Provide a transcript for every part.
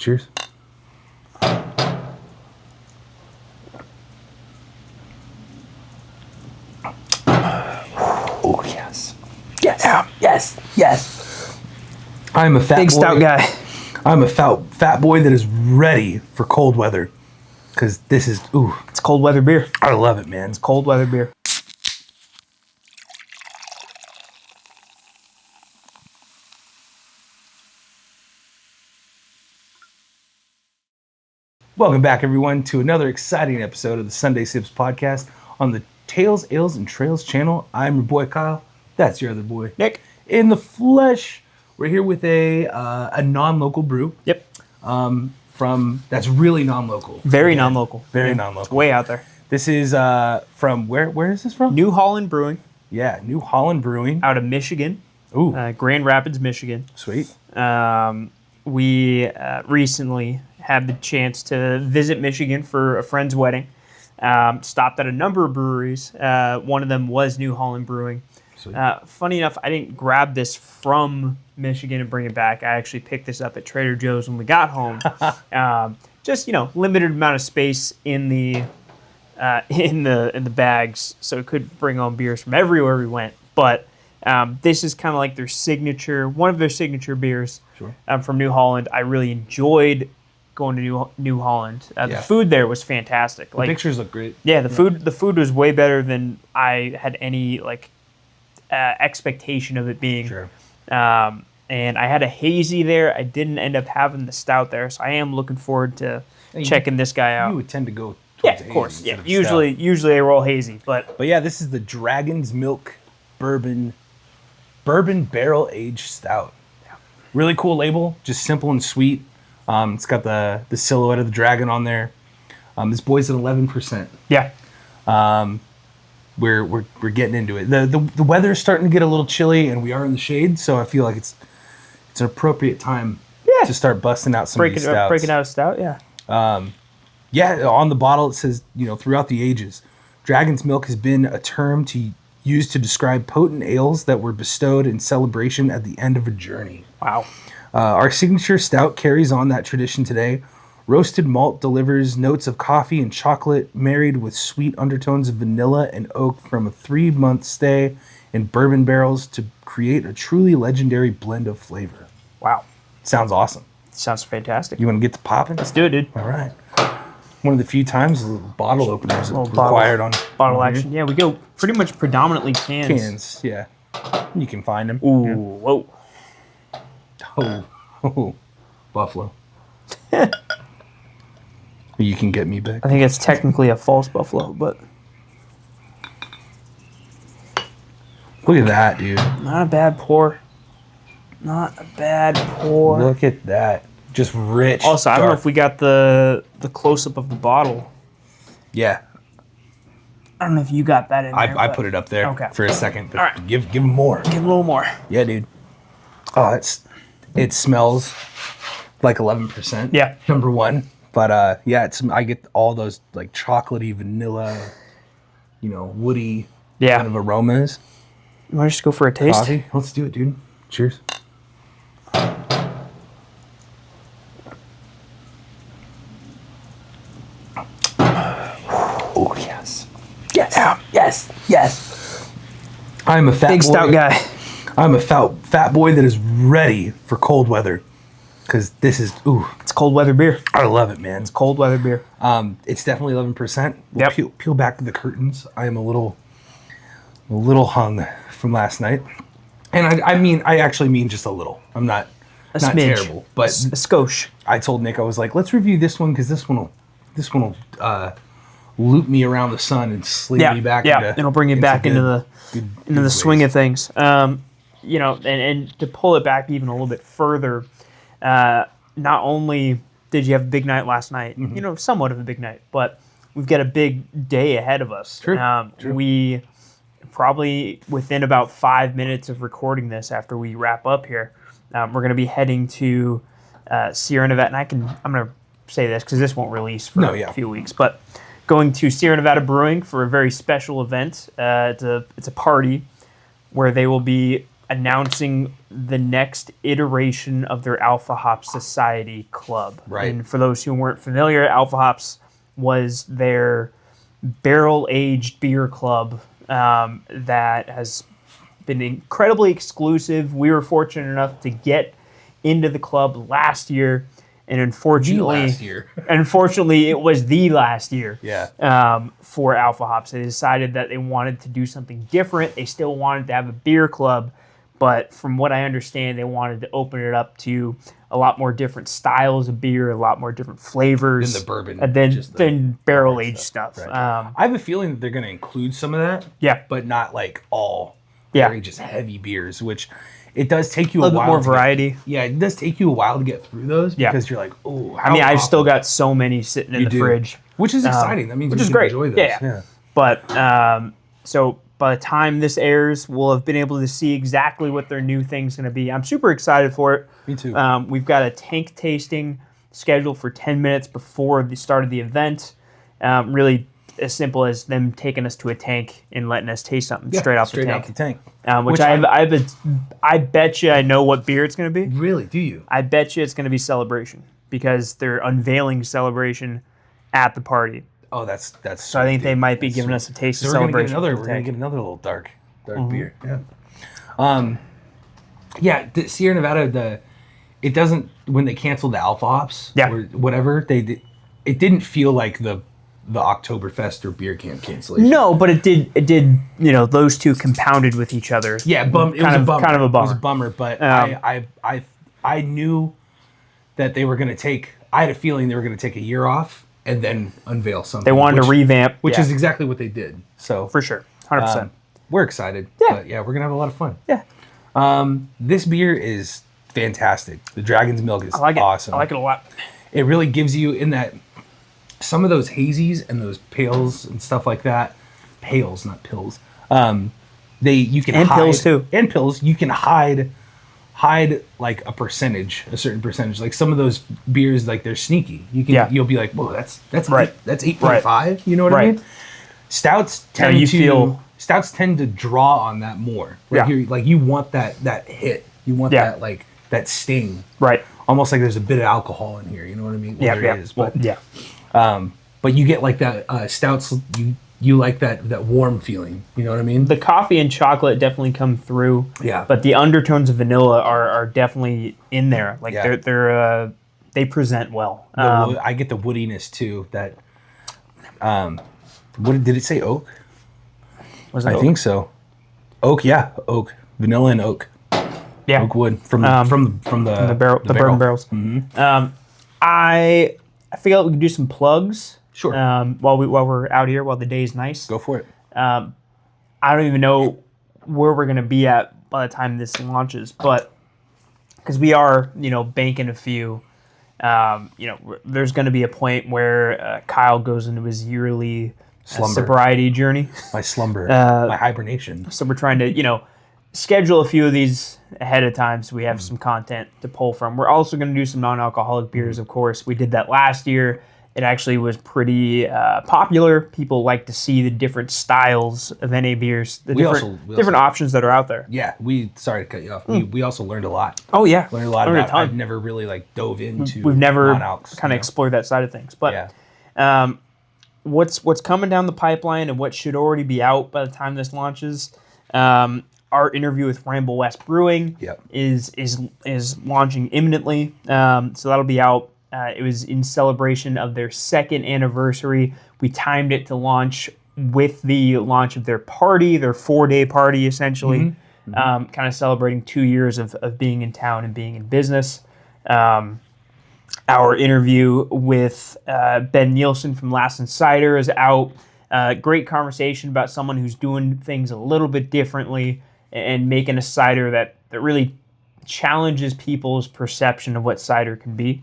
Cheers. Oh, yes. Yes. Yeah. Yes. Yes. I'm a fat big boy. stout guy. I'm a fat boy that is ready for cold weather. Because this is, ooh. It's cold weather beer. I love it, man. It's cold weather beer. Welcome back, everyone, to another exciting episode of the Sunday Sips podcast on the Tales, Ales, and Trails channel. I'm your boy, Kyle. That's your other boy, Nick. In the flesh. We're here with a non-local brew. Yep. That's really non-local. Very non-local. Very non-local. It's way out there. This is from, where is this from? New Holland Brewing. Yeah, New Holland Brewing. Out of Michigan. Ooh. Grand Rapids, Michigan. Sweet. We recently had the chance to visit Michigan for a friend's wedding. Stopped at a number of breweries. One of them was New Holland Brewing. Funny enough, I didn't grab this from Michigan and bring it back. I actually picked this up at Trader Joe's when we got home. Just limited amount of space in the bags, so we could bring home beers from everywhere we went. But this is kind of like one of their signature beers. Sure. From New Holland. I really enjoyed going to New Holland. The food there was fantastic. The pictures look great. Yeah, the food was way better than I had any expectation of it being. Sure. And I had a hazy there. I didn't end up having the stout there, so I am looking forward to checking this guy out. You would tend to go Yeah, towards of course. hazy Yeah, instead of stout. usually I roll hazy, but yeah, this is the Dragon's Milk Bourbon Barrel Aged Stout. Really cool label, just simple and sweet. It's got the silhouette of the dragon on there. This boy's at 11%. yeah, We're getting into it. The weather's starting to get a little chilly, and we are in the shade, so I feel like it's an appropriate time to start busting out some of these stouts. breaking out a stout. Yeah, Yeah, on the bottle it says, throughout the ages, Dragon's Milk has been a term used to describe potent ales that were bestowed in celebration at the end of a journey. wow. Our signature stout carries on that tradition today. Roasted malt delivers notes of coffee and chocolate, married with sweet undertones of vanilla and oak from a 3-month stay in bourbon barrels to create a truly legendary blend of flavor. Wow. Sounds awesome. Sounds fantastic. You want to get to popping? Let's do it, dude. All right. One of the few times a little bottle openers are required on bottle action. Yeah, we go pretty much predominantly cans. Cans, yeah. You can find them. Ooh, Yeah. whoa. Oh, Buffalo. You can get me back. I think it's technically a false buffalo, but Look at that, dude. not a bad pour. Not a bad pour. Look at that. Just rich. Also, I don't know dark. if we got the close-up of the bottle. Yeah, I don't know if you got that in there. I but put it up there Okay. for a second. But All right. give him more. Give a little more. Yeah, dude. Oh, it smells like 11%. Yeah. Number one. But yeah, I get all those like chocolatey, vanilla, woody kind of aromas. You want to just go for a taste? Coffee. Let's do it, dude. Cheers. Oh, yes. Yes. Yeah. Yes. Yes. I'm a fat Big boy. stout guy. I'm a fat boy that is ready for cold weather. Because this is, ooh. It's cold weather beer. I love it, man. It's cold weather beer. It's definitely 11%. Yep. Peel back the curtains. I am a little hung from last night. And I actually mean just a little. I'm not Smidge. terrible. But A skosh. I told Nick, I was like, let's review this one because this one will loop me around the sun and sleep me back. It'll bring you back into the swing of things. And to pull it back even a little bit further, not only did you have a big night last night, somewhat of a big night, but we've got a big day ahead of us. True. We probably within about 5 minutes of recording this, after we wrap up here, we're going to be heading to Sierra Nevada, and I'm going to say this because this won't release for a few weeks, but going to Sierra Nevada Brewing for a very special event. It's a party where they will be announcing the next iteration of their Alpha Hop Society Club. Right. And for those who weren't familiar, Alpha Hops was their barrel-aged beer club that has been incredibly exclusive. We were fortunate enough to get into the club last year, and unfortunately, it was the last year. Yeah. For Alpha Hops, they decided that they wanted to do something different. They still wanted to have a beer club, but from what I understand, they wanted to open it up to a lot more different styles of beer, a lot more different flavors Than the bourbon, and then barrel aged stuff. Right. I have a feeling that they're going to include some of that. Yeah, but not like all. Yeah, very just heavy beers, which it does take you a little while. Bit more variety. It does take you a while to get through those because you're like, oh. I mean, I've still got so many sitting in the fridge, which is exciting. That means which you is can great. Enjoy those. Yeah. But so by the time this airs, we'll have been able to see exactly what their new thing's going to be. I'm super excited for it. Me too. We've got a tank tasting scheduled for 10 minutes before the start of the event. Really as simple as them taking us to a tank and letting us taste something straight out the tank. Which I bet you I know what beer it's going to be. Really? Do you? I bet you it's going to be Celebration because they're unveiling Celebration at the party. Oh, that's so I think they might be giving us a taste of Celebration. We're going to get another little dark beer. Yeah. The Sierra Nevada, it doesn't, when they canceled the Alpha Hops or whatever, it didn't feel like the Oktoberfest or beer camp cancellation. No, but it did. Those two compounded with each other. Yeah, it was a bummer. Kind of a bummer. It was a bummer, but I knew that they were going to take. I had a feeling they were going to take a year off and then unveil something. They wanted to revamp, which is exactly what they did. So for sure, 100%. We're excited. Yeah, but we're gonna have a lot of fun. Yeah. This beer is fantastic. The Dragon's Milk is awesome. I like it a lot. It really gives you in that. Some of those hazies and those pales and stuff like that, pales, not pills. You can hide, pills too, and pills. You can hide like a certain percentage. Like some of those beers, like they're sneaky. You'll be like, whoa, that's right. That's 8.5. You know what I mean? Stouts tend to draw on that more. Like you want that hit. You want that sting. Right. Almost like there's a bit of alcohol in here. You know what I mean? Well, there is. But but you get like that stouts. You like that warm feeling. You know what I mean? The coffee and chocolate definitely come through. Yeah. But the undertones of vanilla are definitely in there. Like they present well. I get the woodiness too. That what did it say? Oak. Was it oak? I think so. Oak, oak, vanilla and oak. Yeah, oak wood from the bourbon barrels. Mm-hmm. I feel like we can do some plugs. Sure. While we're out here, while the day's nice. Go for it. I don't even know where we're gonna be at by the time this launches, but because we are, banking a few. There's going to be a point where Kyle goes into his yearly sobriety journey. My slumber, my hibernation. So we're trying to, schedule a few of these ahead of time so we have some content to pull from. We're also going to do some non-alcoholic beers, of course. We did that last year. It actually was pretty popular. People like to see the different styles of NA beers, the different options that are out there. Yeah, sorry to cut you off. We also learned a lot. Oh yeah, learned a lot about. I've never really dove into. We've never kind of explored that side of things. But what's coming down the pipeline and what should already be out by the time this launches? Our interview with Ramble West Brewing is launching imminently. So that'll be out. It was in celebration of their 2nd anniversary. We timed it to launch with the launch of their party, their 4-day party, essentially, kind of celebrating 2 years of being in town and being in business. Our interview with Ben Nielsen from Last Insider is out. Great conversation about someone who's doing things a little bit differently and making a cider that really challenges people's perception of what cider can be.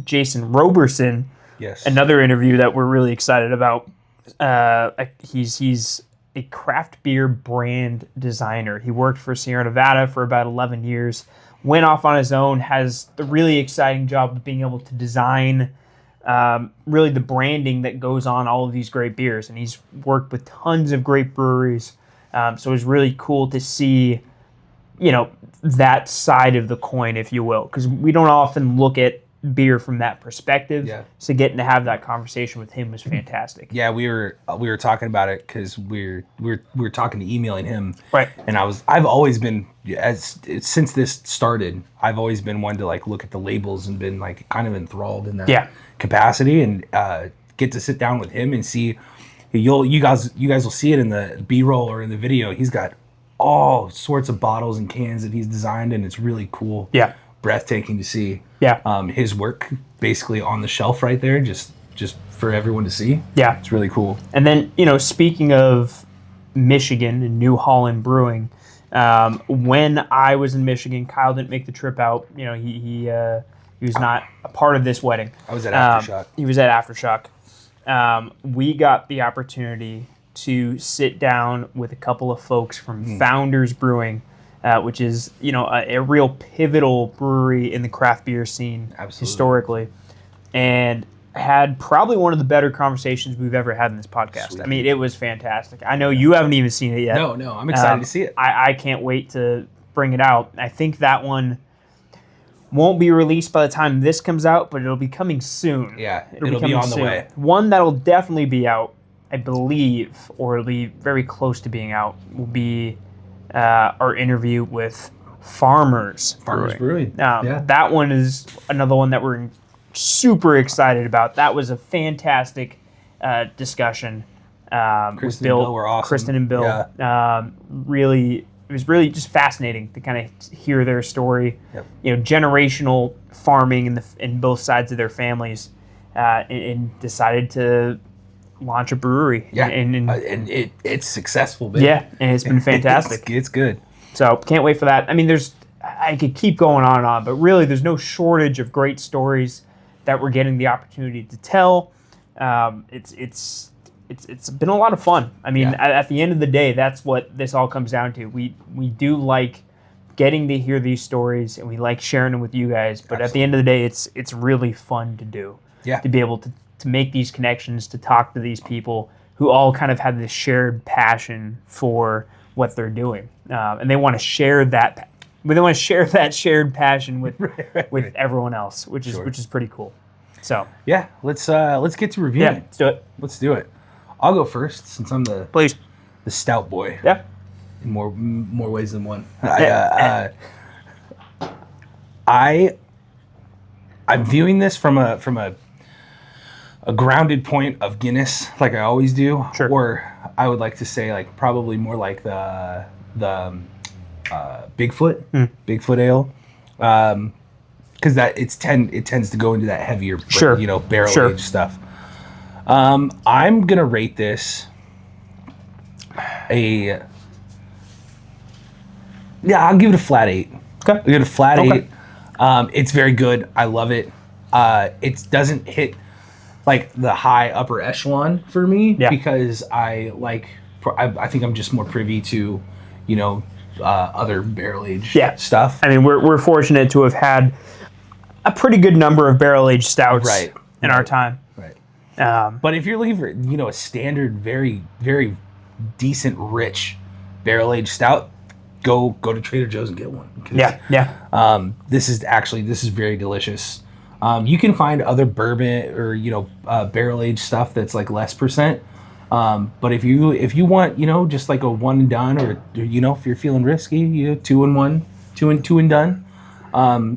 Jason Roberson, another interview that we're really excited about. He's a craft beer brand designer. He worked for Sierra Nevada for about 11 years, went off on his own, has the really exciting job of being able to design really the branding that goes on all of these great beers. And he's worked with tons of great breweries. So it was really cool to see, that side of the coin, if you will, because we don't often look at beer from that perspective. Yeah. So getting to have that conversation with him was fantastic. Yeah, we were talking about it because we're talking to emailing him, Right. And I've always been, since this started, I've always been one to like look at the labels and been like kind of enthralled in that capacity, and get to sit down with him and see. You guys will see it in the B-roll or in the video. He's got all sorts of bottles and cans that he's designed, and it's really cool. Yeah. Breathtaking to see. Yeah. His work basically on the shelf right there, just for everyone to see. Yeah. It's really cool. And then, speaking of Michigan and New Holland Brewing, when I was in Michigan, Kyle didn't make the trip out. He was not a part of this wedding. I was at Aftershock. He was at Aftershock. We got the opportunity to sit down with a couple of folks from Founders Brewing, which is, a real pivotal brewery in the craft beer scene historically, and had probably one of the better conversations we've ever had in this podcast. Sweet. I mean, it was fantastic. I know you haven't even seen it yet. No, I'm excited to see it. I can't wait to bring it out. I think that one won't be released by the time this comes out, but it'll be coming soon. Yeah, it'll be on the way. One that'll definitely be out, I believe, or it'll be very close to being out, will be our interview with Farmers Brewing. That one is another one that we're super excited about. That was a fantastic discussion. Kristen with Bill, and Bill were awesome. Kristen and Bill. Yeah. It was really just fascinating to kind of hear their story. Yep. Generational farming in both sides of their families, and decided to launch a brewery. Yeah, and it's successful. Babe. Yeah, and it's been fantastic. It's good. So can't wait for that. I mean, I could keep going on and on, but really, there's no shortage of great stories that we're getting the opportunity to tell. It's been a lot of fun. I mean, at the end of the day, that's what this all comes down to. We do like getting to hear these stories, and we like sharing them with you guys. But At the end of the day, it's really fun to do. Yeah. To be able to make these connections, to talk to these people who all kind of have this shared passion for what they're doing, and they want to share that. But they want to share that shared passion with with everyone else, which is pretty cool. So yeah, let's get to reviewing. Yeah, let's do it. Let's do it. I'll go first since I'm the stout boy. Yeah. In more ways than one. I'm viewing this from a grounded point of Guinness, like I always do. Sure. Or I would like to say like probably more like the Bigfoot ale, because it tends to go into that heavier, barrel aged stuff. I'm gonna rate this I'll give it a flat 8. Okay. I'll give it a flat 8. It's very good. I love it. It doesn't hit like the high upper echelon for me because I think I'm just more privy to, other barrel aged stuff. I mean, we're fortunate to have had a pretty good number of barrel aged stouts in our time. Right. But if you're looking for, a standard, very, very decent, rich barrel aged stout, go to Trader Joe's and get one. This is very delicious. You can find other bourbon or barrel aged stuff that's like less percent. But if you want just like a one and done, or if you're feeling risky, 2 and 1, 2 and done,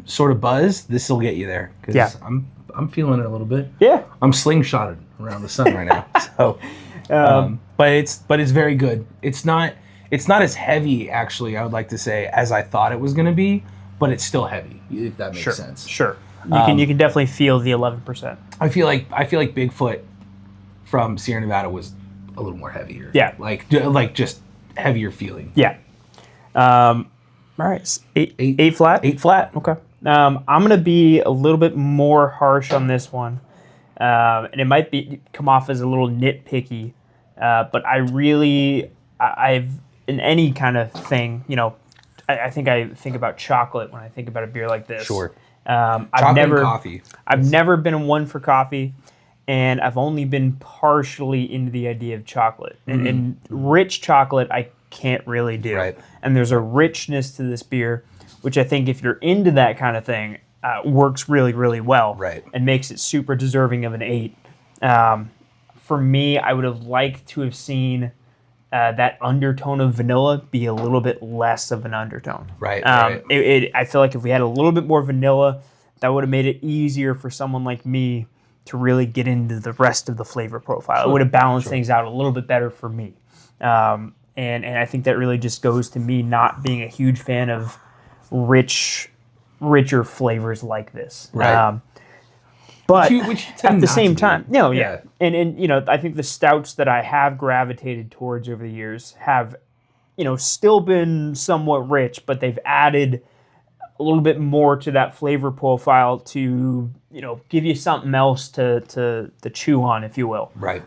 sort of buzz, this will get you there. Because I'm feeling it a little bit. Yeah, I'm slingshotted around the sun right now. So, but it's very good. It's not as heavy, actually, I would like to say, as I thought it was going to be, but it's still heavy, if that makes sense. Sure. You can definitely feel the 11%. I feel like Bigfoot from Sierra Nevada was a little more heavier. Yeah. Like just heavier feeling. Yeah. All right. 8 flat? 8 flat. Okay. I'm going to be a little bit more harsh on this one. And it might come off as a little nitpicky, but I've in any kind of thing, I think about chocolate when I think about a beer like this. Sure. Chocolate and coffee. I've never been one for coffee, and I've only been partially into the idea of chocolate. And rich chocolate, I can't really do. Right. And there's a richness to this beer, which I think if you're into that kind of thing, works really, really well. Right. And makes it super deserving of an 8. For me, I would have liked to have seen that undertone of vanilla be a little bit less of an undertone. Right. I feel like if we had a little bit more vanilla, that would have made it easier for someone like me to really get into the rest of the flavor profile. It would have balanced things out a little bit better for me. And I think that really just goes to me not being a huge fan of richer flavors like this. Right. But which at the same time, Yeah. And you know, I think the stouts that I have gravitated towards over the years have, you know, still been somewhat rich, but they've added a little bit more to that flavor profile to, you know, give you something else to chew on, if you will. Right.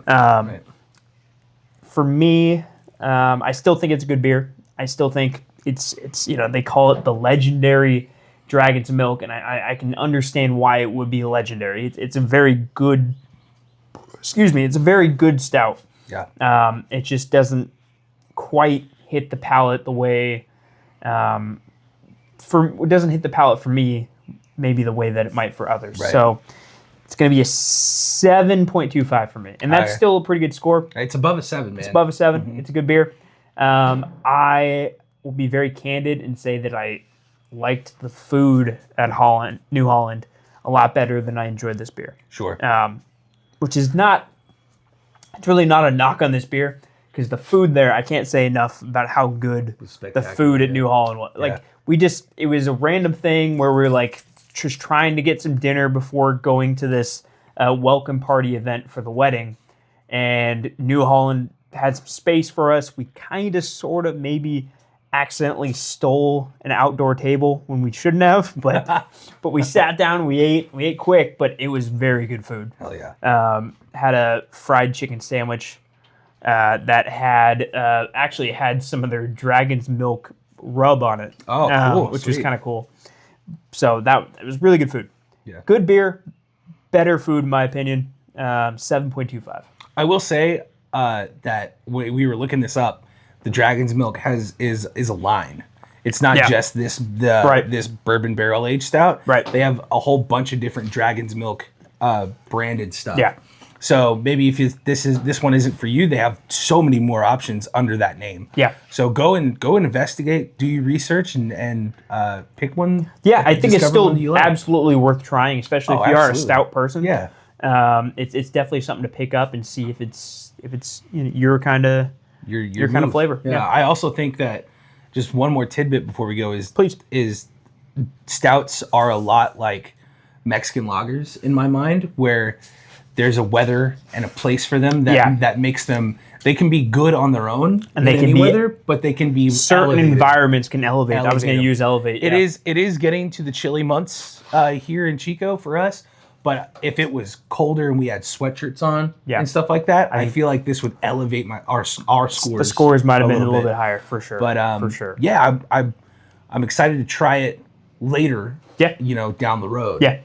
For me, I still think it's a good beer. I still think it's you know, they call it the legendary Dragon's Milk, and I can understand why it would be legendary. It's a very good, it's a very good stout. Yeah. It just doesn't quite hit the palate the way, it doesn't hit the palate for me, maybe the way that it might for others. Right. So it's going to be a 7.25 for me, and that's still a pretty good score. It's above a 7, man. It's above a 7. Mm-hmm. It's a good beer. I will be very candid and say that I liked the food at New Holland a lot better than I enjoyed this beer. Sure. It's really not a knock on this beer, because the food there, I can't say enough about how good the food at New Holland was. Like, it was a random thing where we were like just trying to get some dinner before going to this welcome party event for the wedding. And New Holland had some space for us. We kind of, sort of, maybe accidentally stole an outdoor table when we shouldn't have, but we sat down, we ate quick, but it was very good food. Hell yeah. Had a fried chicken sandwich that actually had some of their Dragon's Milk rub on it. Oh, cool. Which was kind of cool. So it was really good food. Yeah. Good beer, better food in my opinion. 7.25. I will say that we were looking this up. The Dragon's Milk is a line. It's not just this bourbon barrel aged stout. Right. They have a whole bunch of different Dragon's Milk branded stuff. Yeah. So maybe if this one isn't for you, they have so many more options under that name. Yeah. So go and investigate, do your research, and pick one. Yeah, I think it's still like. Absolutely worth trying, especially if you are a stout person. Yeah. It's definitely something to pick up and see if it's your kind of your kind of flavor. Yeah. I also think that just one more tidbit before we go is please stouts are a lot like Mexican lagers in my mind, where there's a weather and a place for them that makes them. They can be good on their own, and they can be weather, but they can be certain elevated. Environments can elevate. I was going to use elevate. It is getting to the chilly months here in Chico for us. But if it was colder and we had sweatshirts on and stuff like that, I feel like this would elevate our scores. The scores might have been a little bit higher for sure. But for sure, yeah, I'm excited to try it later. Yeah, down the road. Yeah,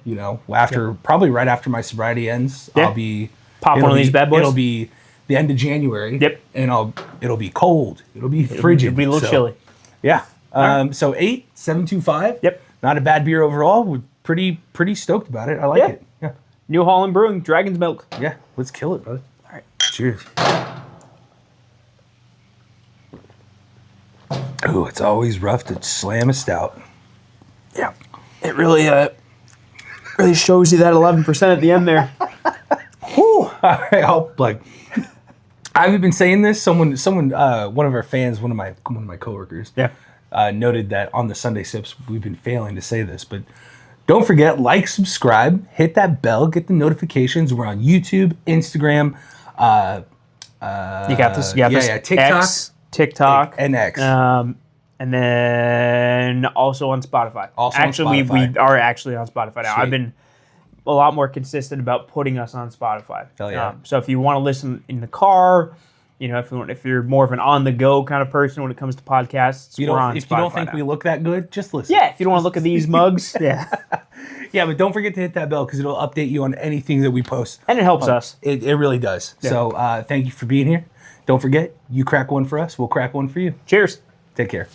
probably right after my sobriety ends, I'll be pop one of these bad boys. It'll be the end of January. Yep, and it'll be cold. It'll be frigid. It'll be a little chilly. Yeah. So 7.25. Yep. Not a bad beer overall. We're pretty stoked about it. I like it. Yeah. New Holland Brewing, Dragon's Milk. Yeah. Let's kill it, brother. All right. Cheers. Oh, it's always rough to slam a stout. Yeah. It really shows you that 11% at the end there. Whew. All right, I've been saying this. Someone, one of our fans, one of my coworkers, noted that on the Sunday Sips we've been failing to say this, but don't forget, subscribe, hit that bell, get the notifications. We're on YouTube, Instagram. You got this. You got this. TikTok, and X. And then also on Spotify. We are actually on Spotify now. Sweet. I've been a lot more consistent about putting us on Spotify. Hell yeah. So if you want to listen in the car, if you're more of an on-the-go kind of person when it comes to podcasts, we're on Spotify. If you don't think we look that good, just listen. Yeah, if you don't want to look at these mugs, yeah. Yeah, but don't forget to hit that bell because it'll update you on anything that we post. And it helps us. It really does. Yeah. So thank you for being here. Don't forget, you crack one for us, we'll crack one for you. Cheers. Take care.